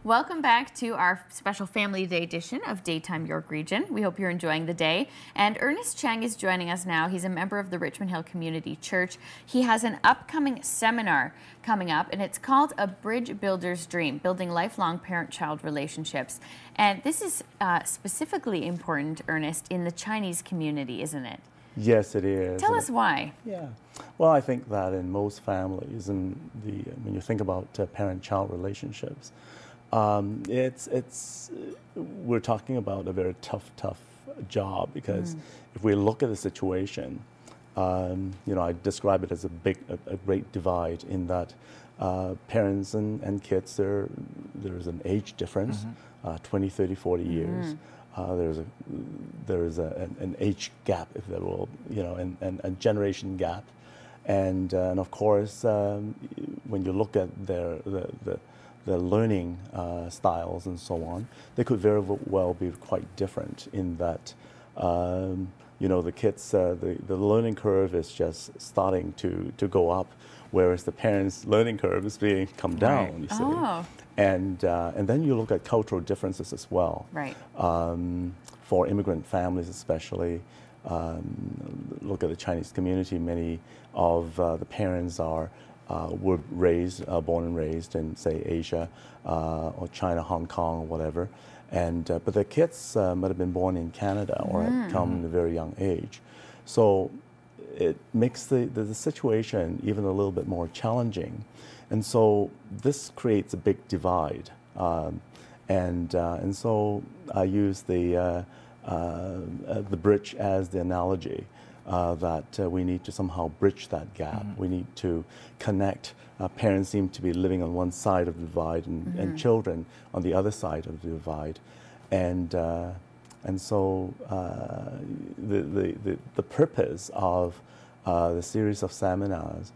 Welcome back to our special Family Day edition of Daytime York Region. We hope you're enjoying the day. And Ernest Cheng is joining us now. He's a member of the Richmond Hill Community Church. He has an upcoming seminar coming up, and it's called A Bridge Builder's Dream, Building Lifelong Parent-Child Relationships. And this is specifically important, Ernest, in the Chinese community, isn't it? Yes, it is. Tell us why. Yeah. Well, I think that in most families, when you think about parent-child relationships, we're talking about a very tough job, because if we look at the situation, I describe it as a great divide in that parents and kids, there's an age difference, 20, 30, 40 years. There's an age gap, if there will, and a generation gap, and of course, when you look at the learning styles and so on, they could very well be quite different in that, the kids, the learning curve is just starting to go up, whereas the parents' learning curve is being come down, you see. Oh. And then you look at cultural differences as well. Right. For immigrant families especially, look at the Chinese community, many of the parents were born and raised in, say, Asia or China, Hong Kong, or whatever, but their kids might have been born in Canada or had come at a very young age. So it makes the situation even a little bit more challenging. And so this creates a big divide. And so I use the bridge as the analogy. That we need to somehow bridge that gap. We need to connect. Parents seem to be living on one side of the divide, and children on the other side of the divide, and so the purpose of the series of seminars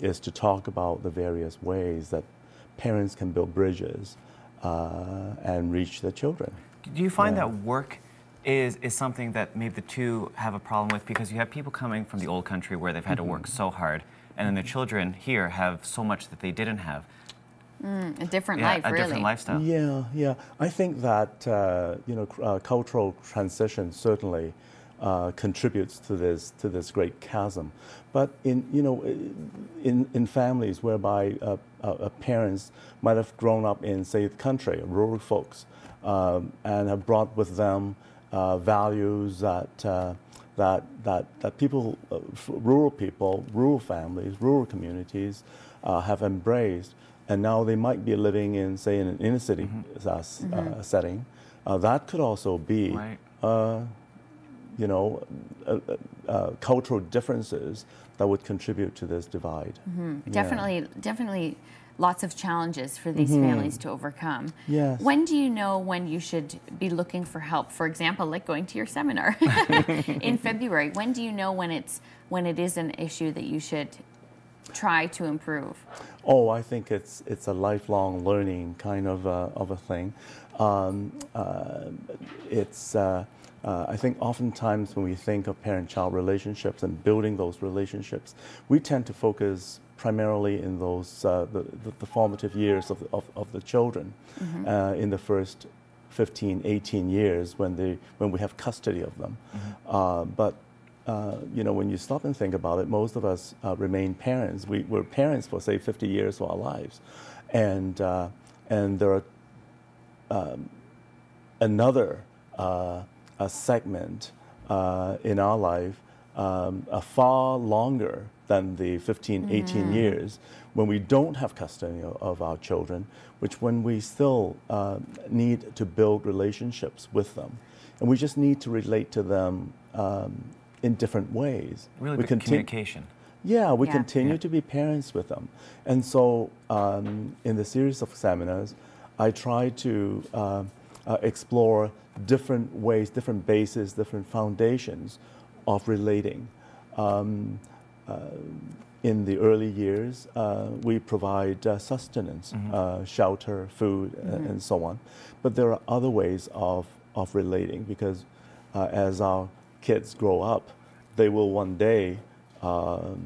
is to talk about the various ways that parents can build bridges and reach their children. Do you find that work is something that maybe the two have a problem with, because you have people coming from the old country where they've had to work so hard, and then the children here have so much that they didn't have? A different life, really. A different lifestyle. Yeah. I think that cultural transition certainly contributes to this great chasm. But in families whereby parents might have grown up in, say, the country, rural folks, and have brought with them values that people, rural families, rural communities have embraced, and now they might be living in, say, in an inner city setting. That could also be, cultural differences that would contribute to this divide. Definitely. Lots of challenges for these families to overcome. Yes. When do you know when you should be looking for help? For example, like going to your seminar in February. When do you know when it is an issue that you should try to improve? Oh, I think it's a lifelong learning kind of a thing. I think oftentimes when we think of parent-child relationships and building those relationships, we tend to focus primarily in those the formative years of the children, in the first 15, 18 years when we have custody of them. But when you stop and think about it, most of us remain parents. We're parents for, say, 50 years of our lives, and there are another a segment in our life far longer than the 15, 18 years when we don't have custody of our children, when we still need to build relationships with them. And we just need to relate to them in different ways. Really big communication. Yeah, we continue to be parents with them. And so in the series of seminars, I try to explore different ways, different bases, different foundations of relating. In the early years, we provide sustenance, shelter, food, and so on. But there are other ways of relating, because as our kids grow up, they will one day no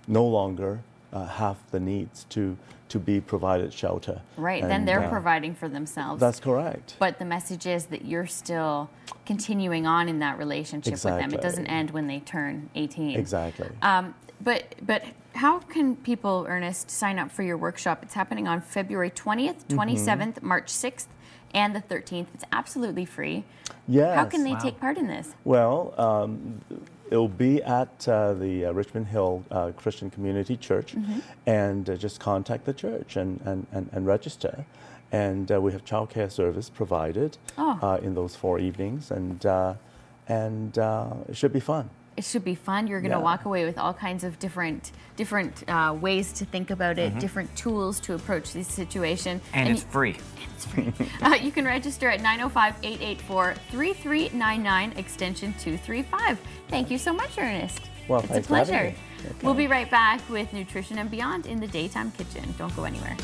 longer have the needs to be provided shelter. Right, then they're providing for themselves. That's correct. But the message is that you're still continuing on in that relationship with them. It doesn't end when they turn 18. Exactly. But how can people, Ernest, sign up for your workshop? It's happening on February 20th, 27th, March 6th, and the 13th. It's absolutely free. Yes. How can they take part in this? Well, it'll be at the Richmond Hill Christian Community Church, and just contact the church and register. And we have childcare service provided in those 4 evenings, and it should be fun. It should be fun. You're going to walk away with all kinds of different ways to think about it, different tools to approach this situation. And it's free. It's free. You can register at 905-884-3399, extension 235. Thank you so much, Ernest. Well, it's a pleasure. We'll be right back with Nutrition and Beyond in the Daytime Kitchen. Don't go anywhere.